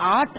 8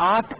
8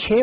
6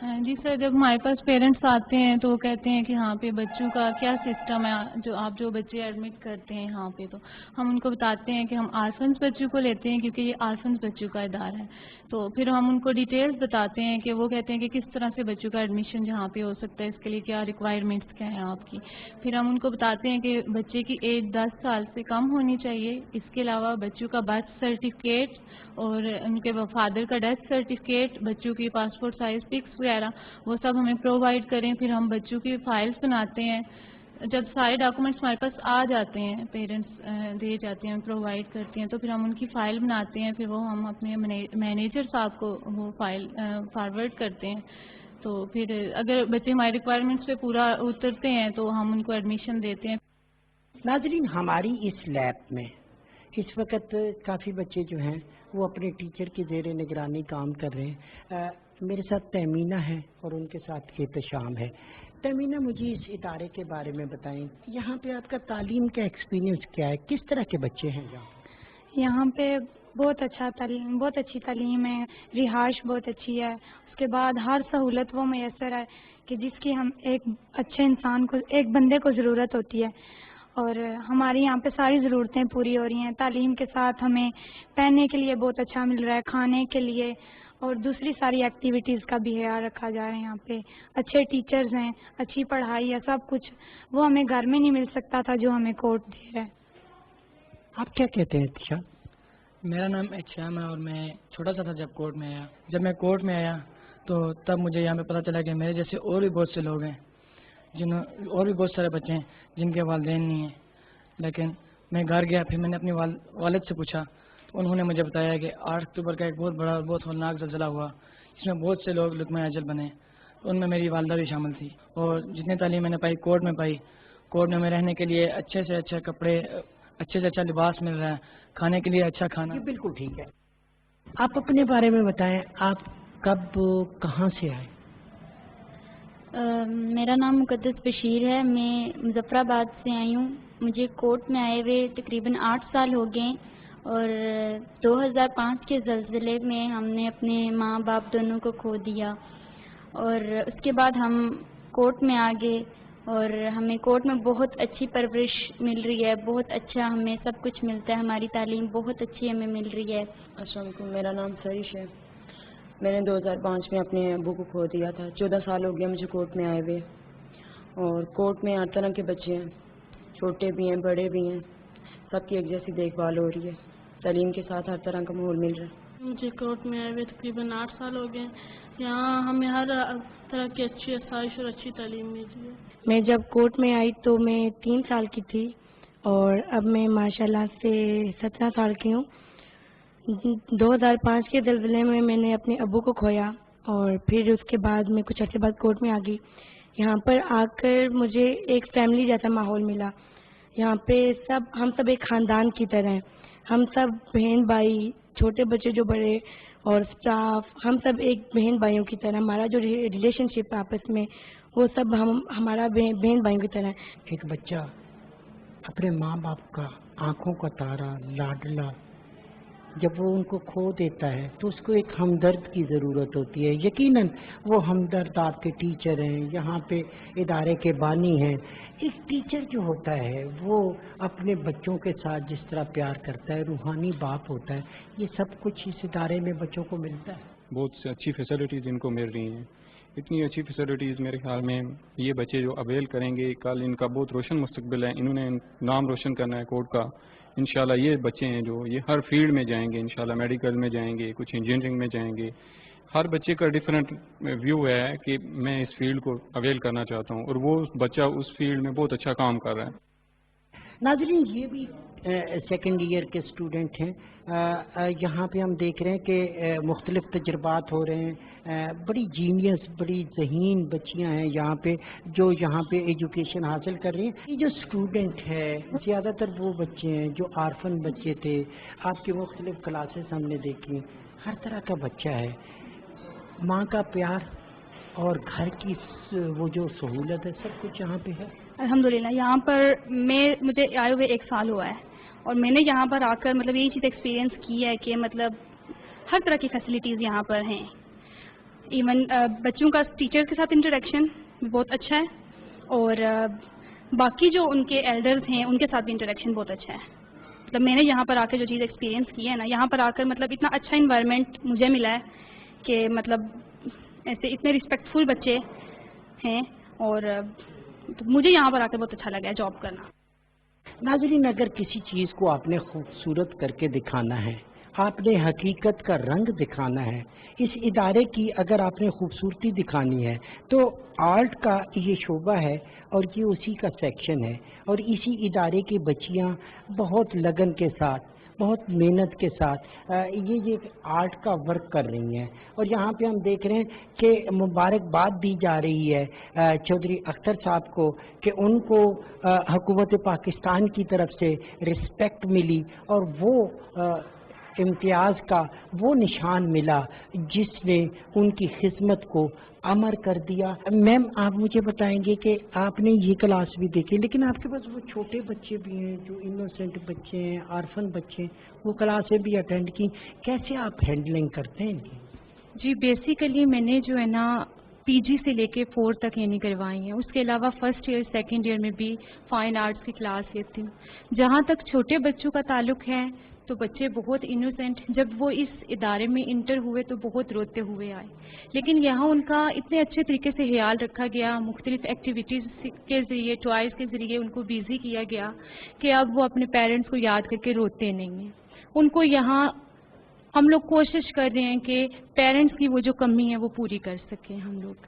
جی سر، جب ہمارے پاس پیرنٹس آتے ہیں تو وہ کہتے ہیں کہ یہاں پہ بچوں کا کیا سسٹم ہے، جو بچے ایڈمٹ کرتے ہیں یہاں پہ، تو ہم ان کو بتاتے ہیں کہ ہم آرفنس بچوں کو لیتے ہیں کیونکہ یہ آرفنس بچوں کا ادارہ ہے. تو پھر ہم ان کو ڈیٹیلز بتاتے ہیں کہ وہ کہتے ہیں کہ کس طرح سے بچوں کا ایڈمیشن جہاں پہ ہو سکتا ہے، اس کے لیے کیا ریکوائرمنٹس کیا ہیں آپ کی. پھر ہم ان کو بتاتے ہیں کہ بچے کی ایج 10 سال سے کم ہونی چاہیے. اس کے علاوہ بچوں کا برتھ سرٹیفکیٹ اور ان کے فادر کا ڈیتھ سرٹیفکیٹ، بچوں کی پاسپورٹ سائز پکس وغیرہ وہ سب ہمیں پرووائڈ کریں. پھر ہم بچوں کی فائلز بناتے ہیں. جب سارے ڈاکومنٹس ہمارے پاس آ جاتے ہیں، پیرنٹس دے جاتے ہیں، پرووائڈ کرتے ہیں، تو پھر ہم ان کی فائل بناتے ہیں. پھر وہ ہم اپنے مینیجر صاحب کو وہ فائل فارورڈ کرتے ہیں. تو پھر اگر بچے ہماری ریکوائرمنٹس پہ پورا اترتے ہیں تو ہم ان کو ایڈمیشن دیتے ہیں. ناظرین، ہماری اس لیب میں اس وقت کافی بچے جو ہیں وہ اپنے ٹیچر کی زیر نگرانی کام کر رہے ہیں. میرے ساتھ تہمینہ ہے اور ان کے ساتھ احتشام ہے. تہمینہ، مجھے اس ادارے کے بارے میں بتائیں، یہاں پہ آپ کا تعلیم کا ایکسپیرینس کیا ہے؟ کس طرح کے بچے ہیں یہاں پہ بہت اچھی تعلیم ہے، رہائش بہت اچھی ہے. اس کے بعد ہر سہولت وہ میسر ہے کہ جس کی ہم ایک اچھے انسان کو، ایک بندے کو ضرورت ہوتی ہے. اور ہماری یہاں پہ ساری ضرورتیں پوری ہو رہی ہیں. تعلیم کے ساتھ ہمیں پہننے کے لیے بہت اچھا مل رہا ہے، کھانے کے لیے اور دوسری ساری ایکٹیویٹیز کا بھی خیال رکھا جا رہا ہے. یہاں پہ اچھے ٹیچرز ہیں، اچھی پڑھائی ہے، سب کچھ وہ ہمیں گھر میں نہیں مل سکتا تھا جو ہمیں کورٹ دے رہا ہے. آپ کیا کہتے ہیں اتشا؟ میرا نام احتشام ہے اور میں چھوٹا سا تھا جب کورٹ میں آیا. جب میں کورٹ میں آیا تو تب مجھے یہاں پہ پتہ چلا کہ میرے جیسے اور بھی بہت سے لوگ ہیں، اور بھی بہت سارے بچے ہیں جن کے والدین نہیں ہیں. لیکن میں گھر گیا، پھر میں نے اپنے والد سے پوچھا تو انہوں نے مجھے بتایا کہ 8 اکتوبر کا ایک بہت بڑا اور بہت ہولناک زلزلہ ہوا جس میں بہت سے لوگ لقمہ اجل بنے. ان میں میری والدہ بھی شامل تھی. اور جتنی تعلیم میں نے پائی کورٹ میں پائی، کورٹ میں ہمیں رہنے کے لیے اچھے سے اچھے کپڑے، اچھے سے اچھا لباس مل رہا ہے، کھانے کے لیے اچھا کھانا. جی بالکل ٹھیک ہے. آپ اپنے بارے میں بتائیں، آپ کب کہاں سے آئے؟ میرا نام مقدس بشیر ہے. میں مظفر آباد سے آئی ہوں. مجھے کورٹ میں آئے ہوئے تقریباً 8 سال ہو گئے. اور 2005 کے زلزلے میں ہم نے اپنے ماں باپ دونوں کو کھو دیا. اور اس کے بعد ہم کورٹ میں آ گئے اور ہمیں کورٹ میں بہت اچھی پرورش مل رہی ہے، بہت اچھا ہمیں سب کچھ ملتا ہے. ہماری تعلیم بہت اچھی ہمیں مل رہی ہے. السلام علیکم، میرا نام سریش ہے. میں نے 2005 میں اپنے ابو کو کھو دیا تھا. 14 سال ہو گیا مجھے کورٹ میں آئے ہوئے. اور کورٹ میں ہر طرح کے بچے ہیں، چھوٹے بھی ہیں، بڑے بھی ہیں، سب کی ایک جیسی دیکھ بھال ہو رہی ہے. تعلیم کے ساتھ ہر طرح کا ماحول مل رہا ہے. مجھے کورٹ میں آئے ہوئے تقریباً 8 سال ہو گئے. یہاں ہمیں ہر طرح کی اچھی آسائش اور اچھی تعلیم ملی ہے. میں جب کورٹ میں آئی تو میں 3 سال کی تھی اور اب میں ماشاءاللہ سے 17 سال کی ہوں. 2005 کے زلزلے میں نے اپنے ابو کو کھویا اور پھر اس کے بعد میں کچھ عرصے بعد کورٹ میں آ گئی. یہاں پر آ کر مجھے ایک فیملی جیسا ماحول ملا. یہاں پہ ہم سب ایک خاندان کی طرح ہیں. ہم سب بہن بھائی، چھوٹے بچے جو بڑے اور اسٹاف، ہم سب ایک بہن بھائیوں کی طرح. ہمارا جو ریلیشن شپ آپس میں وہ سب ہمارا بہن بھائیوں کی طرح. ایک بچہ اپنے ماں باپ کا آنکھوں کا تارا، لاڈلا، جب وہ ان کو کھو دیتا ہے تو اس کو ایک ہمدرد کی ضرورت ہوتی ہے. یقیناً وہ ہمدرد آپ کے ٹیچر ہیں، یہاں پہ ادارے کے بانی ہیں. ایک ٹیچر جو ہوتا ہے وہ اپنے بچوں کے ساتھ جس طرح پیار کرتا ہے، روحانی باپ ہوتا ہے. یہ سب کچھ اس ادارے میں بچوں کو ملتا ہے. بہت سی اچھی فیسلٹیز ان کو مل رہی ہیں. اتنی اچھی فیسلٹیز میرے خیال میں یہ بچے جو اویل کریں گے، کل ان کا بہت روشن مستقبل ہے. انہوں نے نام روشن کرنا ہے کورٹ کا. انشاءاللہ یہ بچے ہیں جو یہ ہر فیلڈ میں جائیں گے، انشاءاللہ میڈیکل میں جائیں گے، کچھ انجینئرنگ میں جائیں گے. ہر بچے کا ڈفرینٹ ویو ہے کہ میں اس فیلڈ کو اویل کرنا چاہتا ہوں، اور وہ بچہ اس فیلڈ میں بہت اچھا کام کر رہا ہے. ناظرین، یہ بھی سیکنڈ ایئر کے اسٹوڈنٹ ہیں. یہاں پہ ہم دیکھ رہے ہیں کہ مختلف تجربات ہو رہے ہیں. بڑی جینیس، بڑی ذہین بچیاں ہیں یہاں پہ جو یہاں پہ ایجوکیشن حاصل کر رہی ہیں. یہ جو اسٹوڈنٹ ہے زیادہ تر وہ بچے ہیں جو آرفن بچے تھے. آپ کی مختلف کلاسز ہم نے دیکھی، ہر طرح کا بچہ ہے. ماں کا پیار اور گھر کی وہ جو سہولت ہے سب کچھ یہاں پہ ہے. الحمدللہ یہاں پر مجھے آئے ہوئے 1 سال ہوا ہے اور میں نے یہاں پر آ کر مطلب یہی چیز ایکسپیرینس کی ہے کہ مطلب ہر طرح کی فیسلٹیز یہاں پر ہیں. ایون بچوں کا ٹیچر کے ساتھ انٹریکشن بھی بہت اچھا ہے، اور باقی جو ان کے ایلڈرز ہیں ان کے ساتھ بھی انٹریکشن بہت اچھا ہے. مطلب میں نے یہاں پر آ کے جو چیز ایکسپیرینس کی ہے نا، یہاں پر آ کر مطلب اتنا اچھا انوائرمنٹ مجھے ملا ہے کہ مطلب ایسے اتنے رسپیکٹفل بچے ہیں، اور مجھے یہاں پر آ کے بہت اچھا لگا ہے جاب کرنا. ناظرین، اگر کسی چیز کو آپ نے خوبصورت کر کے دکھانا ہے، آپ نے حقیقت کا رنگ دکھانا ہے، اس ادارے کی اگر آپ نے خوبصورتی دکھانی ہے تو آرٹ کا یہ شعبہ ہے اور یہ اسی کا سیکشن ہے، اور اسی ادارے کی بچیاں بہت لگن کے ساتھ، بہت محنت کے ساتھ یہ آرٹ کا ورک کر رہی ہیں. اور یہاں پہ ہم دیکھ رہے ہیں کہ مبارکباد دی جا رہی ہے چودھری اختر صاحب کو کہ ان کو حکومت پاکستان کی طرف سے رسپیکٹ ملی، اور وہ امتیاز کا وہ نشان ملا جس نے ان کی خدمت کو امر کر دیا. میم، آپ مجھے بتائیں گے کہ آپ نے یہ کلاس بھی دیکھی، لیکن آپ کے پاس وہ چھوٹے بچے بھی ہیں جو انوسینٹ بچے ہیں، آرفن بچے ہیں، وہ کلاسیں بھی اٹینڈ کی، کیسے آپ ہینڈلنگ کرتے ہیں ان کی؟ جی بیسیکلی میں نے جو ہے نا پی جی سے لے کے 4 تک یعنی کروائی ہیں، اس کے علاوہ فرسٹ ایئر سیکنڈ ایئر میں بھی فائن آرٹس کی کلاس لیتی ہوں. جہاں تک چھوٹے بچوں کا تعلق ہے تو بچے بہت انوسینٹ، جب وہ اس ادارے میں انٹر ہوئے تو بہت روتے ہوئے آئے، لیکن یہاں ان کا اتنے اچھے طریقے سے خیال رکھا گیا، مختلف ایکٹیویٹیز کے ذریعے، ٹوائز کے ذریعے ان کو بیزی کیا گیا کہ اب وہ اپنے پیرنٹس کو یاد کر کے روتے نہیں ہیں. ان کو یہاں ہم لوگ کوشش کر رہے ہیں کہ پیرنٹس کی وہ جو کمی ہے وہ پوری کر سکیں ہم لوگ،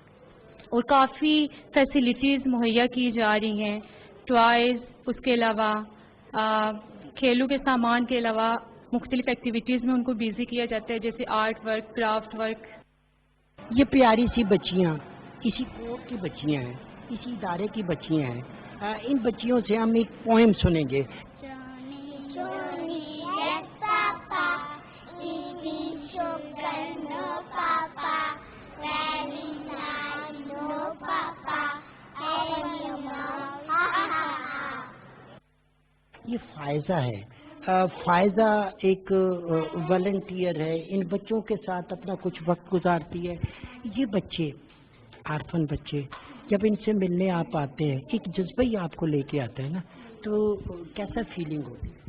اور کافی فیسلٹیز مہیا کی جا رہی ہیں، ٹوائز، اس کے علاوہ کھیلوں کے سامان کے علاوہ مختلف ایکٹیویٹیز میں ان کو بیزی کیا جاتا ہے، جیسے آرٹ ورک، کرافٹ ورک. یہ پیاری سی بچیاں اسی کورٹ کی بچیاں ہیں، اسی ادارے کی بچیاں ہیں. ان بچیوں سے ہم ایک پوئم سنیں گے. یہ فائزہ ہے. فائزہ ایک والنٹیئر ہے، ان بچوں کے ساتھ اپنا کچھ وقت گزارتی ہے. یہ بچے، آرفن بچے، جب ان سے ملنے آپ آتے ہیں، ایک جذبہ ہی آپ کو لے کے آتا ہے نا، تو کیسا فیلنگ ہوتی ہے؟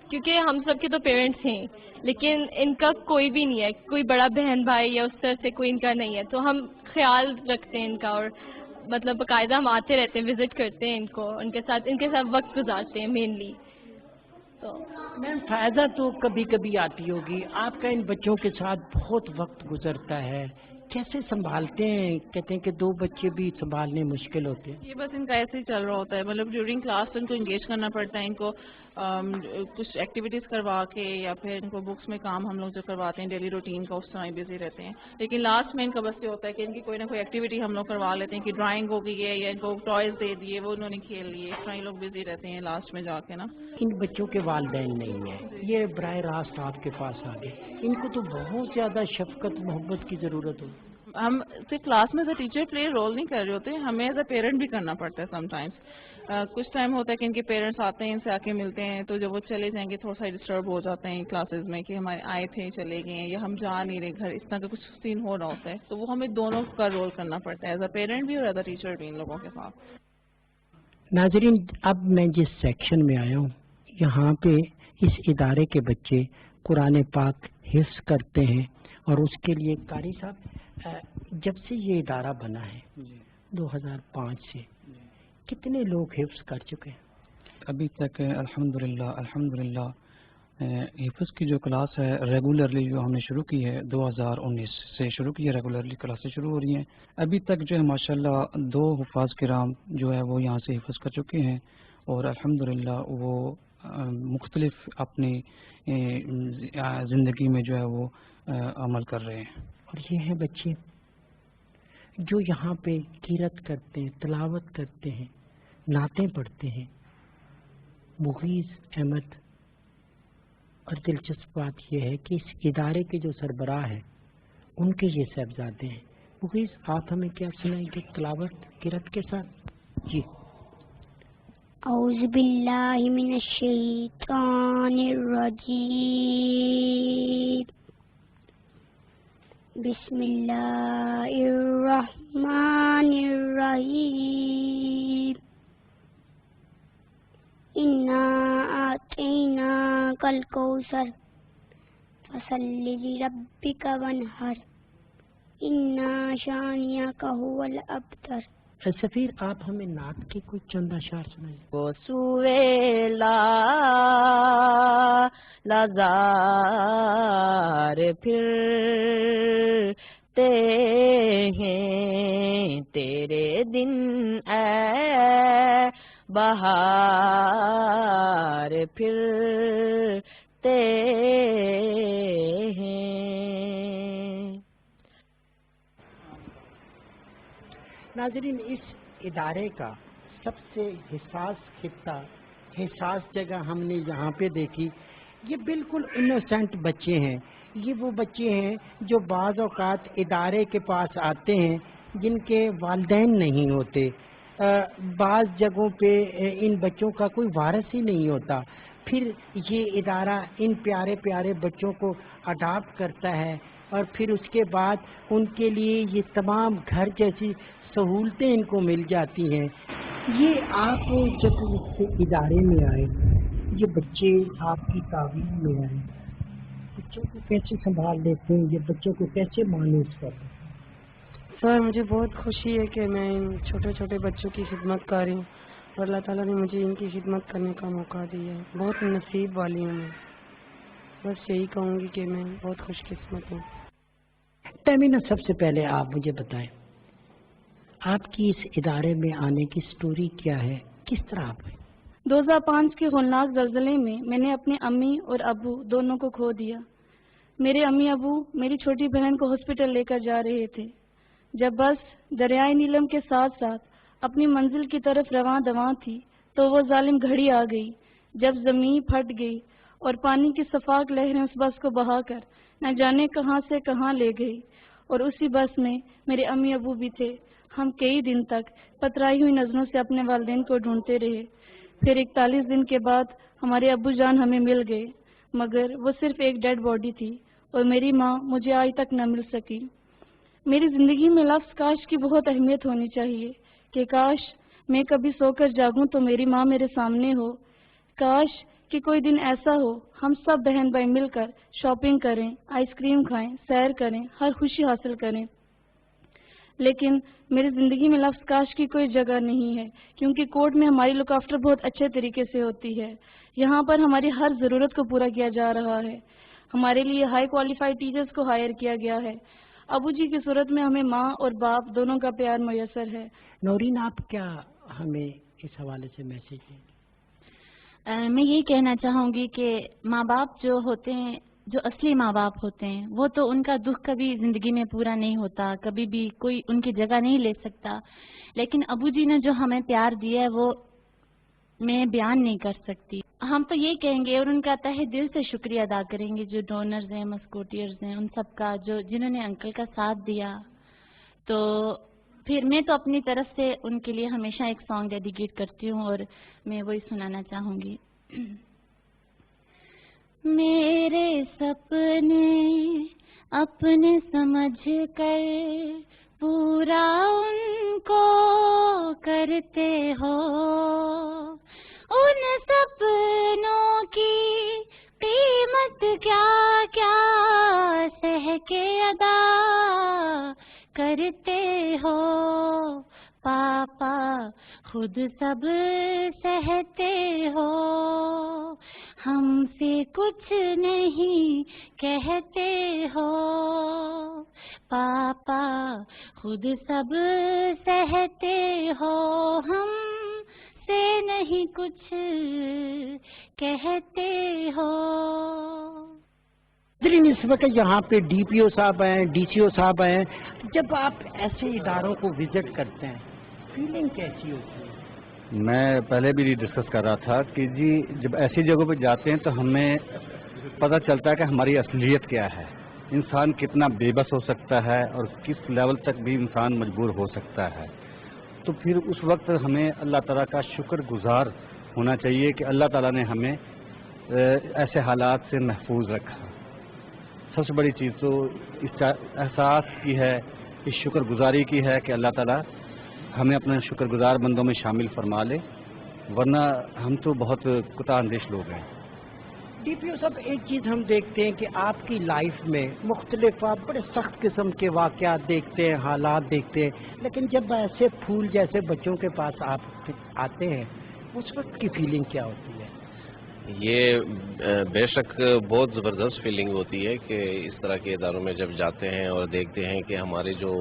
کیونکہ ہم سب کے تو پیرنٹس ہیں، لیکن ان کا کوئی بھی نہیں ہے، کوئی بڑا بہن بھائی یا اس طرح سے کوئی ان کا نہیں ہے، تو ہم خیال رکھتے ہیں ان کا، اور مطلب باقاعدہ ہم آتے رہتے ہیں، وزٹ کرتے ہیں ان کو، ان کے ساتھ وقت گزارتے ہیں مینلی. تو میم، فائدہ تو کبھی کبھی آتی ہوگی، آپ کا ان بچوں کے ساتھ بہت وقت گزرتا ہے، کیسے سنبھالتے ہیں؟ کہتے ہیں کہ 2 بچے بھی سنبھالنے مشکل ہوتے ہیں. یہ بس ان کا ایسے ہی چل رہا ہوتا ہے، مطلب ڈیورنگ کلاس ان کو انگیج کرنا پڑتا ہے، ان کو کچھ ایکٹیویٹیز کروا کے یا پھر ان کو بکس میں کام ہم لوگ جو کرواتے ہیں ڈیلی روٹین کا، اس طرح ہی بزی رہتے ہیں. لیکن لاسٹ میں ان کا بس یہ ہوتا ہے کہ ان کی کوئی نہ کوئی ایکٹیویٹی ہم لوگ کروا لیتے ہیں، کہ ڈرائنگ ہو گئی ہے یا ان کو ٹوائز دے دیے، وہ انہوں نے کھیل لیے، اس طرح یہ لوگ بزی رہتے ہیں لاسٹ میں جا کے نا. ان بچوں کے والدین نہیں ہیں، یہ براہ راست آپ کے پاس آ گئے، ان کو تو بہت زیادہ شفقت محبت کی ضرورت ہوتی ہے. ہم صرف کلاس میں as a teacher play role نہیں کر رہے ہوتے، ہمیں ایز اے پیرنٹ بھی کرنا پڑتا ہے سم ٹائمس. کچھ ٹائم ہوتا ہے کہ ان کے پیرنٹس آتے ہیں، ان سے آ کے ملتے ہیں، تو جب وہ چلے جائیں گے تھوڑا سا ڈسٹرب ہو جاتے ہیں کلاسز میں کہ ہمارے آئے تھے چلے گئے ہیں، یا ہم جا نہیں رہے گھر، اس طرح کا کچھ سین ہو رہا ہوتا ہے، تو وہ ہمیں دونوں کا رول کرنا پڑتا ہے، ایز اے پیرنٹ بھی اور ایز اے ٹیچر بھی ان لوگوں کے ساتھ. ناظرین، اب میں جس سیکشن میں آیا ہوں، یہاں پہ اس ادارے کے بچے قرآن پاک حفظ کرتے ہیں، اور اس کے لیے قاری صاحب، جب سے یہ ادارہ بنا ہے 2005 سے کتنے لوگ حفظ کر چکے ہیں؟ ابھی تک الحمدللہ حفظ کی جو کلاس ہے ریگولرلی جو ہم نے شروع کی ہے 2019 سے شروع کی ہے، ریگولرلی کلاسیں شروع ہو رہی ہیں. ابھی تک جو ہے ماشاءاللہ 2 حفاظ کرام جو ہے وہ یہاں سے حفظ کر چکے ہیں، اور الحمدللہ وہ مختلف اپنی زندگی میں جو ہے وہ عمل کر رہے ہیں. اور یہ ہیں بچے جو یہاں پہ قرات کرتے ہیں، تلاوت کرتے ہیں، نعتیں پڑھتے ہیں. مغیث احمد، اور دلچسپ بات یہ ہے کہ اس ادارے کے جو سربراہ ہیں ان کے یہ صاحبزادے ہیں. مغیث، آپ ہمیں کیا سنائیں گے تلاوت قرات کے ساتھ؟ جی. اعوذ باللہ من الشیطان الرجیم بسم اللہ الرحمن الرحیم انا اعطیناک الکوثر فصل لربک وانحر انا شانئک هو الابتر۔ سفیر آپ ہمیں نعت کے کوئی چند اشعار سنائیں۔ وہ سوے لازار پھرتے ہیں تیرے دن اے بہار پھرتے ہیں۔ ناظرین، اس ادارے کا سب سے حساس خطہ، حساس جگہ ہم نے یہاں پہ دیکھی، یہ بالکل انوسینٹ بچے ہیں۔ یہ وہ بچے ہیں جو بعض اوقات ادارے کے پاس آتے ہیں جن کے والدین نہیں ہوتے، بعض جگہوں پہ ان بچوں کا کوئی وارث ہی نہیں ہوتا، پھر یہ ادارہ ان پیارے پیارے بچوں کو اڈاپٹ کرتا ہے اور پھر اس کے بعد ان کے لیے یہ تمام گھر جیسی سہولتیں ان کو مل جاتی ہیں۔ یہ آپ جب اس ادارے میں آئے، یہ بچے آپ کی تعلیم میں آئے، بچوں کو کیسے سنبھال لیتے ہیں، یہ بچوں کو کیسے مانوس کرتے ہیں؟ سر مجھے بہت خوشی ہے کہ میں ان چھوٹے چھوٹے بچوں کی خدمت کر رہی ہوں اور اللہ تعالیٰ نے مجھے ان کی خدمت کرنے کا موقع دیا ہے۔ بہت نصیب والی ہوں میں، بس یہی کہوں گی کہ میں بہت خوش قسمت ہوں۔ تیمینہ، سب سے پہلے آپ مجھے بتائیں آپ کی اس ادارے میں آنے کی سٹوری کیا ہے، کس طرح آپ ہوئی؟ 2005 کے ہولناک زلزلے میں میں نے اپنے امی اور ابو دونوں کو کھو دیا۔ میرے امی ابو میری چھوٹی بہن کو ہاسپٹل لے کر جا رہے تھے جب بس دریائے نیلم کے ساتھ ساتھ اپنی منزل کی طرف رواں دواں تھی تو وہ ظالم گھڑی آ گئی جب زمین پھٹ گئی اور پانی کی صفاق لہریں اس بس کو بہا کر نہ جانے کہاں سے کہاں لے گئی، اور اسی بس میں میرے امی ابو بھی تھے۔ ہم کئی دن تک پترائی ہوئی نظروں سے اپنے والدین کو ڈھونڈتے رہے، پھر 41 دن کے بعد ہمارے ابو جان ہمیں مل گئے، مگر وہ صرف ایک ڈیڈ باڈی تھی اور میری ماں مجھے آج تک نہ مل سکی۔ میری زندگی میں لفظ کاش کی بہت اہمیت ہونی چاہیے کہ کاش میں کبھی سو کر جاگوں تو میری ماں میرے سامنے ہو، کاش کہ کوئی دن ایسا ہو ہم سب بہن بھائی مل کر شاپنگ کریں، آئس کریم کھائیں، سیر کریں، ہر خوشی حاصل کریں، لیکن میری زندگی میں لفظ کاش کی کوئی جگہ نہیں ہے، کیونکہ کورٹ میں ہماری لک آفٹر بہت اچھے طریقے سے ہوتی ہے۔ یہاں پر ہماری ہر ضرورت کو پورا کیا جا رہا ہے، ہمارے لیے ہائی کوالیفائڈ ٹیچرز کو ہائر کیا گیا ہے، ابو جی کی صورت میں ہمیں ماں اور باپ دونوں کا پیار میسر ہے۔ نورین، آپ کیا ہمیں اس حوالے سے میسج دیں؟ میں یہی کہنا چاہوں گی کہ ماں باپ جو ہوتے ہیں، جو اصلی ماں باپ ہوتے ہیں، وہ تو ان کا دکھ کبھی زندگی میں پورا نہیں ہوتا، کبھی بھی کوئی ان کی جگہ نہیں لے سکتا، لیکن ابو جی نے جو ہمیں پیار دیا ہے وہ میں بیان نہیں کر سکتی۔ ہم تو یہ کہیں گے اور ان کا تہہ دل سے شکریہ ادا کریں گے جو ڈونرز ہیں، مسکوٹیئرز ہیں، ان سب کا جنہوں نے انکل کا ساتھ دیا۔ تو پھر میں تو اپنی طرف سے ان کے لیے ہمیشہ ایک سانگ ڈیڈیکیٹ کرتی ہوں اور میں وہی سنانا چاہوں گی۔ میرے سپنے اپنے سمجھ کر پورا ان کو کرتے ہو، ان سپنوں کی قیمت کیا کیا سہ کے ادا کرتے ہو، پاپا خود سب سہتے ہو، ہم سے کچھ نہیں کہتے ہو، پاپا خود سب سہتے ہو، ہم سے نہیں کچھ کہتے ہو۔ اس وقت یہاں پہ ڈی پی او صاحب ہیں، ڈی سی او صاحب ہیں، جب آپ ایسے اداروں کو وزٹ کرتے ہیں فیلنگ کیسی ہوتی ہے؟ میں پہلے بھی ڈسکس کر رہا تھا کہ جی جب ایسی جگہوں پہ جاتے ہیں تو ہمیں پتہ چلتا ہے کہ ہماری اصلیت کیا ہے، انسان کتنا بے بس ہو سکتا ہے اور کس لیول تک بھی انسان مجبور ہو سکتا ہے۔ تو پھر اس وقت ہمیں اللہ تعالیٰ کا شکر گزار ہونا چاہیے کہ اللہ تعالیٰ نے ہمیں ایسے حالات سے محفوظ رکھا۔ سب سے بڑی چیز تو اس احساس کی ہے، اس شکر گزاری کی ہے کہ اللہ تعالیٰ ہمیں اپنے شکر گزار بندوں میں شامل فرما لے، ورنہ ہم تو بہت کوتاہ اندیش لوگ ہیں۔ ڈی پی او صاحب، ایک چیز ہم دیکھتے ہیں کہ آپ کی لائف میں مختلف آپ بڑے سخت قسم کے واقعات دیکھتے ہیں، حالات دیکھتے ہیں، لیکن جب ایسے پھول جیسے بچوں کے پاس آپ آتے ہیں اس وقت کی فیلنگ کیا ہوتی ہے؟ یہ بے شک بہت زبردست فیلنگ ہوتی ہے کہ اس طرح کے اداروں میں جب جاتے ہیں اور دیکھتے ہیں کہ ہمارے جو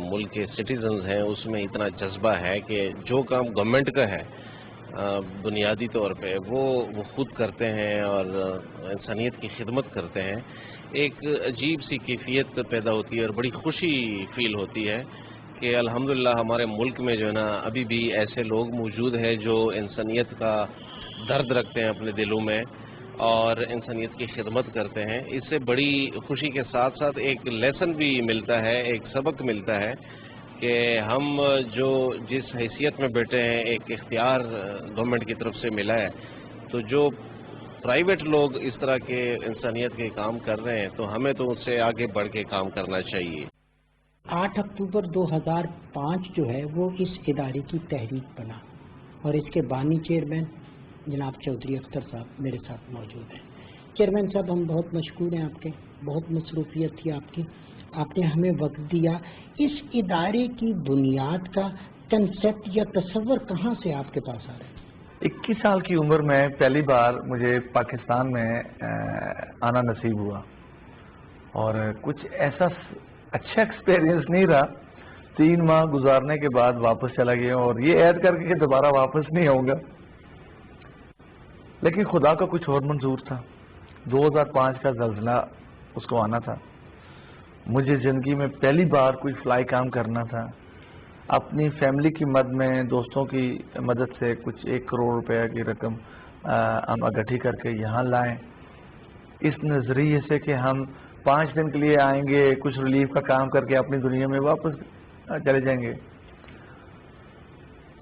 ملک کے سٹیزنز ہیں اس میں اتنا جذبہ ہے کہ جو کام گورنمنٹ کا ہے بنیادی طور پہ وہ خود کرتے ہیں اور انسانیت کی خدمت کرتے ہیں، ایک عجیب سی کیفیت پیدا ہوتی ہے اور بڑی خوشی فیل ہوتی ہے کہ الحمدللہ ہمارے ملک میں جو ہے نا ابھی بھی ایسے لوگ موجود ہیں جو انسانیت کا درد رکھتے ہیں اپنے دلوں میں اور انسانیت کی خدمت کرتے ہیں۔ اس سے بڑی خوشی کے ساتھ ساتھ ایک لیسن بھی ملتا ہے، ایک سبق ملتا ہے کہ ہم جو جس حیثیت میں بیٹھے ہیں ایک اختیار گورنمنٹ کی طرف سے ملا ہے، تو جو پرائیویٹ لوگ اس طرح کے انسانیت کے کام کر رہے ہیں تو ہمیں تو اس سے آگے بڑھ کے کام کرنا چاہیے۔ 8 اکتوبر 2005 جو ہے وہ اس ادارے کی تحریک بنا اور اس کے بانی چیئرمین جناب چودھری اختر صاحب میرے ساتھ موجود ہیں۔ چیئرمین صاحب، ہم بہت مشکور ہیں آپ کے، بہت مصروفیت تھی آپ نے ہمیں وقت دیا۔ اس ادارے کی بنیاد کا کنسیپٹ یا تصور کہاں سے آپ کے پاس آ رہا ہے؟ 21 سال کی عمر میں پہلی بار مجھے پاکستان میں آنا نصیب ہوا اور کچھ ایسا اچھا ایکسپیرینس نہیں رہا۔ 3 ماہ گزارنے کے بعد واپس چلا گیا اور یہ عہد کر کے کہ دوبارہ واپس نہیں آؤں گا، لیکن خدا کا کچھ اور منظور تھا۔ 2005 کا زلزلہ اس کو آنا تھا، مجھے زندگی میں پہلی بار کوئی فلائی کام کرنا تھا۔ اپنی فیملی کی مدد میں، دوستوں کی مدد سے کچھ 1 کروڑ روپے کی رقم ہم اکٹھی کر کے یہاں لائیں، اس نظریے سے کہ ہم 5 دن کے لیے آئیں گے، کچھ ریلیف کا کام کر کے اپنی دنیا میں واپس چلے جائیں گے۔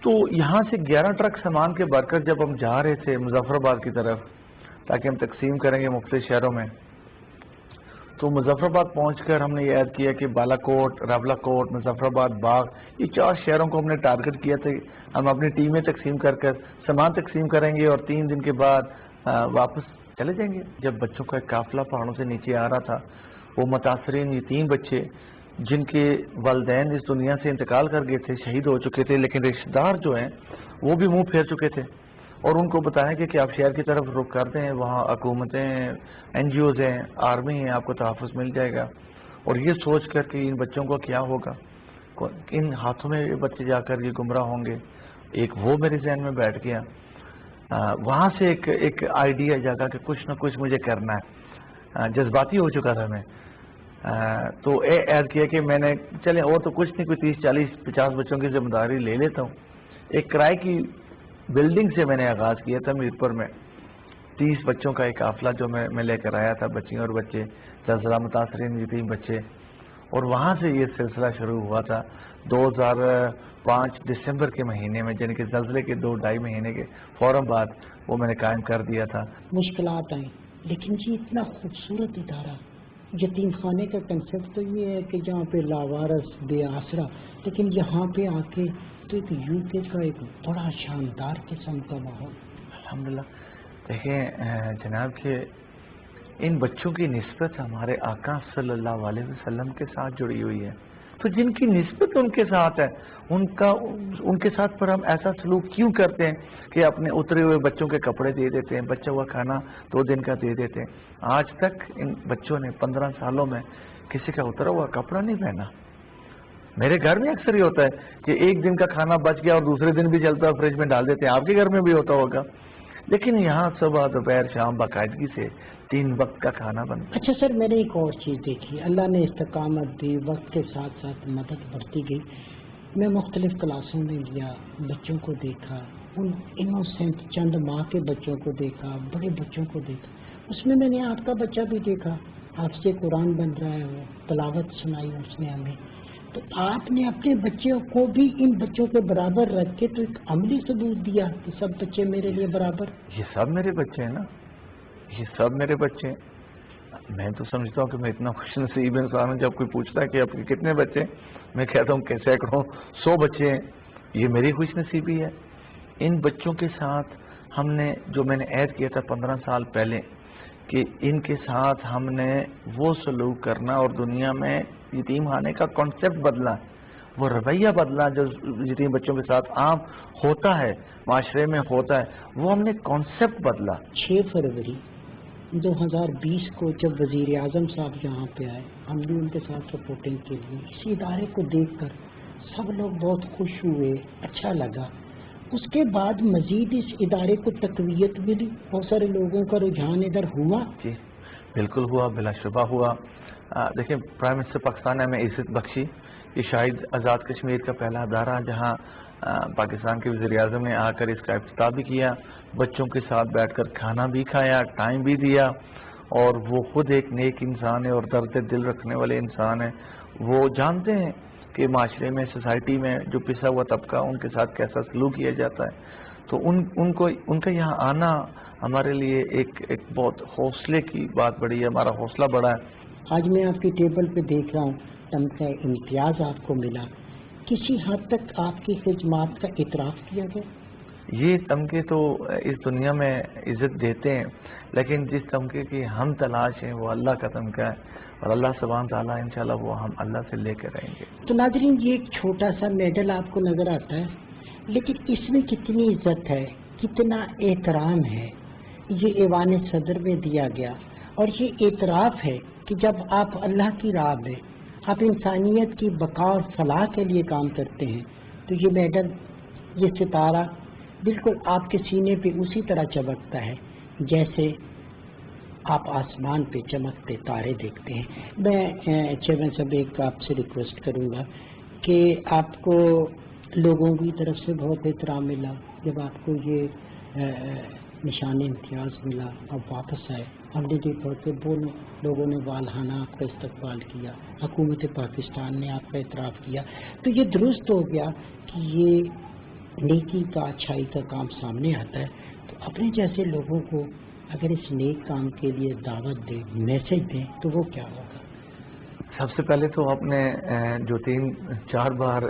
تو یہاں سے 11 ٹرک سامان کے بھر کر جب ہم جا رہے تھے مظفر آباد کی طرف تاکہ ہم تقسیم کریں گے مختلف شہروں میں، تو مظفر آباد پہنچ کر ہم نے یہ عہد کیا کہ بالا کوٹ، راولا کوٹ، مظفر آباد، باغ، یہ 4 شہروں کو ہم نے ٹارگٹ کیا تھا۔ ہم اپنی ٹیمیں تقسیم کر سامان تقسیم کریں گے اور 3 دن کے بعد واپس چلے جائیں گے۔ جب بچوں کا ایک قافلہ پہاڑوں سے نیچے آ رہا تھا، وہ متاثرین یتیم بچے جن کے والدین اس دنیا سے انتقال کر گئے تھے، شہید ہو چکے تھے، لیکن رشتہ دار جو ہیں وہ بھی منہ پھیر چکے تھے، اور ان کو بتایا کہ آپ شہر کی طرف رخ کرتے ہیں، وہاں حکومتیں ہیں، NGOs ہیں، آرمی ہیں، آپ کو تحفظ مل جائے گا۔ اور یہ سوچ کر کہ ان بچوں کو کیا ہوگا، ان ہاتھوں میں یہ بچے جا کر یہ گمراہ ہوں گے، ایک وہ میرے ذہن میں بیٹھ گیا۔ وہاں سے ایک آئیڈیا جاگا کہ کچھ نہ کچھ مجھے کرنا ہے، جذباتی ہو چکا تھا میں، تو ایڈ کیا کہ میں نے چلیں اور تو کچھ نہیں، کوئی 30 40 50 بچوں کی ذمہ داری لے لیتا ہوں۔ ایک کرائے کی بلڈنگ سے میں نے آغاز کیا تھا میرپور میں، 30 بچوں کا ایک قافلہ جو میں لے کر آیا تھا، بچیاں اور بچے، زلزلہ متاثرین یتیم بچے، اور وہاں سے یہ سلسلہ شروع ہوا تھا 2005 دسمبر کے مہینے میں، یعنی کہ زلزلے کے 2-2.5 مہینے کے فوراً بعد وہ میں نے قائم کر دیا تھا۔ مشکلات آئیں، لیکن جی اتنا خوبصورت ادارہ، یتیم خانے کا کنسیپٹ تو یہ ہے کہ جہاں پہ لاوارث بے آسرا، لیکن یہاں پہ آ کے تو ایک UK کا ایک بڑا شاندار قسم کا ماحول۔ الحمدللہ دیکھیں جناب کہ ان بچوں کی نسبت ہمارے آقا صلی اللہ علیہ وسلم کے ساتھ جڑی ہوئی ہے، تو جن کی نسبت ان کے ساتھ ہے ان کے ساتھ پر ہم ایسا سلوک کیوں کرتے ہیں کہ اپنے اترے ہوئے بچوں کے کپڑے دے دیتے ہیں، بچہ ہوا کھانا 2 دن کا دے دیتے ہیں۔ آج تک ان بچوں نے 15 سالوں میں کسی کا اترا ہوا کپڑا نہیں پہنا۔ میرے گھر میں اکثر یہ ہوتا ہے کہ 1 دن کا کھانا بچ گیا اور دوسرے دن بھی چلتا ہے، فریج میں ڈال دیتے ہیں، آپ کے گھر میں بھی ہوتا ہوگا، لیکن یہاں صبح دوپہر شام باقاعدگی سے 3 وقت کا کھانا بنتا ہے۔ اچھا سر، میں نے ایک اور چیز دیکھی، اللہ نے استقامت دی، وقت کے ساتھ ساتھ مدد بڑھتی گئی۔ میں مختلف کلاسوں میں گیا، بچوں کو دیکھا، ان انوسینٹ چند ماہ کے بچوں کو دیکھا، بڑے بچوں کو دیکھا، اس میں نے آپ کا بچہ بھی دیکھا، حافظ قرآن بن رہا ہے، وہ تلاوت سنائی اس نے ہمیں۔ تو آپ نے اپنے بچوں کو بھی ان بچوں کے برابر رکھ کے تو ایک عملی ثبوت دیا کہ سب بچے میرے لیے برابر۔ یہ سب میرے بچے ہیں نا، یہ سب میرے بچے ہیں۔ میں تو سمجھتا ہوں کہ میں اتنا خوش نصیب انسان ہوں، جب کوئی پوچھتا ہے کہ آپ کے کتنے بچے، میں کہتا ہوں کہ سینکڑوں 100 بچے ہیں، یہ میری خوش نصیبی ہے۔ ان بچوں کے ساتھ ہم نے جو میں نے عہد کیا تھا 15 سال پہلے کہ ان کے ساتھ ہم نے وہ سلوک کرنا اور دنیا میں یتیم خانے کا کانسیپٹ بدلا، وہ رویہ بدلا جو یتیم بچوں کے ساتھ عام ہوتا ہے، معاشرے میں ہوتا ہے، وہ ہم نے کانسیپٹ بدلا۔ 6 فروری 2020 کو جب وزیر اعظم صاحب یہاں پہ آئے، ہم بھی ان کے ساتھ رپورٹنگ کے لیے، اس ادارے کو دیکھ کر سب لوگ بہت خوش ہوئے، اچھا لگا۔ اس کے بعد مزید اس ادارے کو تقویت ملی، بہت سارے لوگوں کا رجحان ادھر ہوا۔ جی بالکل ہوا، بلا شبہ ہوا۔ دیکھیں پرائم منسٹر پاکستان نے ہمیں عزت بخشی، یہ شاید آزاد کشمیر کا پہلا ادارہ جہاں پاکستان کے وزیر اعظم نے آ کر اس کا افتتاح بھی کیا، بچوں کے ساتھ بیٹھ کر کھانا بھی کھایا، ٹائم بھی دیا، اور وہ خود ایک نیک انسان ہے اور درد دل رکھنے والے انسان ہیں۔ وہ جانتے ہیں کہ معاشرے میں، سوسائٹی میں جو پسا ہوا طبقہ ان کے ساتھ کیسا سلوک کیا جاتا ہے، تو ان کا یہاں آنا ہمارے لیے ایک بہت حوصلے کی بات بڑی ہے، ہمارا حوصلہ بڑا ہے۔ آج میں آپ کی ٹیبل پہ دیکھ رہا ہوں تمغہ امتیاز آپ کو ملا، کسی حد تک آپ کی خدمات کا اعتراف کیا گیا؟ یہ تمغے تو اس دنیا میں عزت دیتے ہیں، لیکن جس تمغے کی ہم تلاش ہیں وہ اللہ کا تمغہ ہے، اور اللہ سبحانہ تعالیٰ انشاءاللہ وہ ہم اللہ سے لے کر رہیں گے۔ تو ناظرین، یہ ایک چھوٹا سا میڈل آپ کو نظر آتا ہے، لیکن اس میں کتنی عزت ہے، کتنا احترام ہے، یہ ایوان صدر میں دیا گیا، اور یہ اعتراف ہے کہ جب آپ اللہ کی راہ میں، آپ انسانیت کی بقا اور فلاح کے لیے کام کرتے ہیں، تو یہ میڈل، یہ ستارہ بالکل آپ کے سینے پہ اسی طرح چمکتا ہے جیسے آپ آسمان پہ چمکتے تارے دیکھتے ہیں۔ میں چیئرمین صاحب ایک آپ سے ریکویسٹ کروں گا کہ آپ کو لوگوں کی طرف سے بہت احترام ملا جب آپ کو یہ نشان امتیاز ملا، آپ واپس آئے، ہم نے دیکھا کہ وہ لوگوں نے والہانہ آپ کا استقبال کیا، حکومت پاکستان نے آپ کا اعتراف کیا، تو یہ درست ہو گیا کہ یہ نیکی کا، اچھائی کا کام سامنے آتا ہے، تو اپنے جیسے لوگوں کو اگر اس نیک کام کے لیے دعوت دیں، میسج دیں، تو وہ کیا ہوگا؟ سب سے پہلے تو آپ نے جو 3-4 بار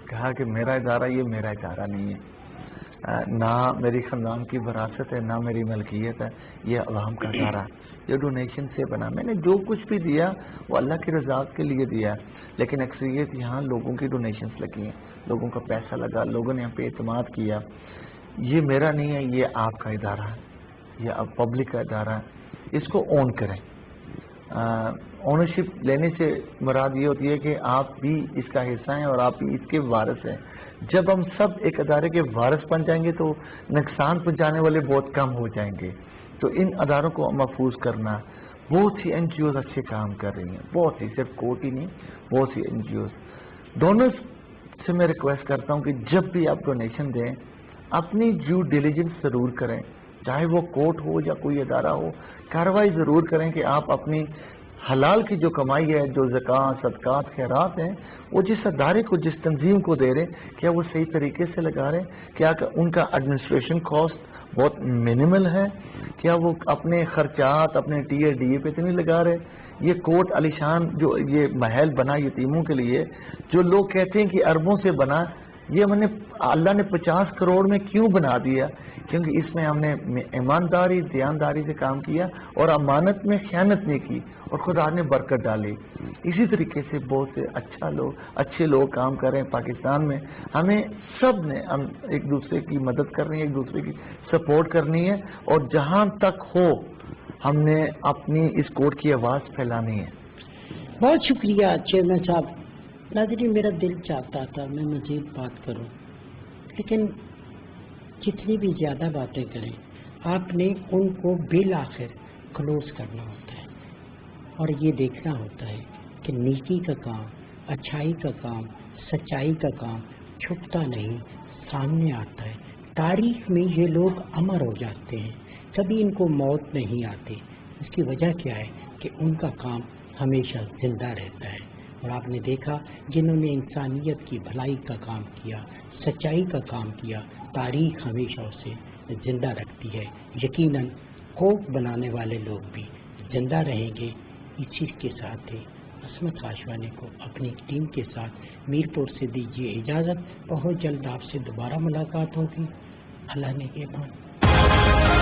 کہا کہ میرا ادارہ، یہ میرا ادارہ نہیں ہے، نہ میری خاندان کی وراثت ہے، نہ میری ملکیت ہے، یہ عوام کا ادارہ، یہ ڈونیشن سے بنا۔ میں نے جو کچھ بھی دیا وہ اللہ کی رضا کے لیے دیا، لیکن اکثریت یہاں لوگوں کی ڈونیشنز لگی ہیں، لوگوں کا پیسہ لگا، لوگوں نے یہاں پہ اعتماد کیا۔ یہ میرا نہیں ہے، یہ آپ کا ادارہ ہے، یہ اب پبلک کا ادارہ ہے، اس کو اون کریں۔ اونرشپ لینے سے مراد یہ ہوتی ہے کہ آپ بھی اس کا حصہ ہیں اور آپ بھی اس کے وارث ہیں۔ جب ہم سب ایک ادارے کے وارث بن جائیں گے تو نقصان پہنچانے والے بہت کم ہو جائیں گے۔ تو ان اداروں کو محفوظ کرنا، بہت سی این جی اوز اچھے کام کر رہی ہیں، بہت سی، صرف کورٹ ہی نہیں، بہت سی این جی اوز۔ ڈونرز سے میں ریکویسٹ کرتا ہوں کہ جب بھی آپ ڈونیشن دیں اپنی ڈیو ڈیلیجنس ضرور کریں، چاہے وہ کورٹ ہو یا کوئی ادارہ ہو، کارروائی ضرور کریں کہ آپ اپنی حلال کی جو کمائی ہے، جو زکوٰۃ، صدقات، خیرات ہیں، وہ جس ادارے کو، جس تنظیم کو دے رہے ہیں، کیا وہ صحیح طریقے سے لگا رہے ہیں؟ کیا ان کا ایڈمنسٹریشن کاسٹ بہت منیمل ہے؟ کیا وہ اپنے خرچات اپنے ٹی اے ڈی اے پہ تو نہیں لگا رہے؟ یہ کوٹ علی شان جو یہ محل بنا یتیموں کے لیے، جو لوگ کہتے ہیں کہ اربوں سے بنا، یہ ہم نے اللہ نے 50 کروڑ میں کیوں بنا دیا؟ کیونکہ اس میں ہم نے ایمانداری، دیانداری سے کام کیا اور امانت میں خیانت نہیں کی، اور خدا نے برکت ڈالی۔ اسی طریقے سے بہت سے اچھے لوگ کام کر رہے ہیں پاکستان میں۔ ہمیں سب نے ہم ایک دوسرے کی مدد کرنی ہے، ایک دوسرے کی سپورٹ کرنی ہے، اور جہاں تک ہو ہم نے اپنی اس کوٹ کی آواز پھیلانی ہے۔ بہت شکریہ چیئرمین صاحب۔ ناظرین، میرا دل چاہتا تھا میں مزید بات کروں، لیکن جتنی بھی زیادہ باتیں کریں آپ نے ان کو بالآخر کلوز کرنا ہوتا ہے، اور یہ دیکھنا ہوتا ہے کہ نیکی کا کام، اچھائی کا کام، سچائی کا کام چھپتا نہیں، سامنے آتا ہے۔ تاریخ میں یہ لوگ امر ہو جاتے ہیں، کبھی ان کو موت نہیں آتی۔ اس کی وجہ کیا ہے کہ ان کا کام ہمیشہ زندہ رہتا ہے، اور آپ نے دیکھا جنہوں نے انسانیت کی بھلائی کا کام کیا، سچائی کا کام کیا، تاریخ ہمیشہ اسے زندہ رکھتی ہے۔ یقیناً کوٹ بنانے والے لوگ بھی زندہ رہیں گے. اسی کے ساتھ ہی عصمت آشوانی کو اپنی ٹیم کے ساتھ میرپور سے دیجیے اجازت. بہت جلد آپ سے دوبارہ ملاقات ہوگی. اللہ نے کے بعد.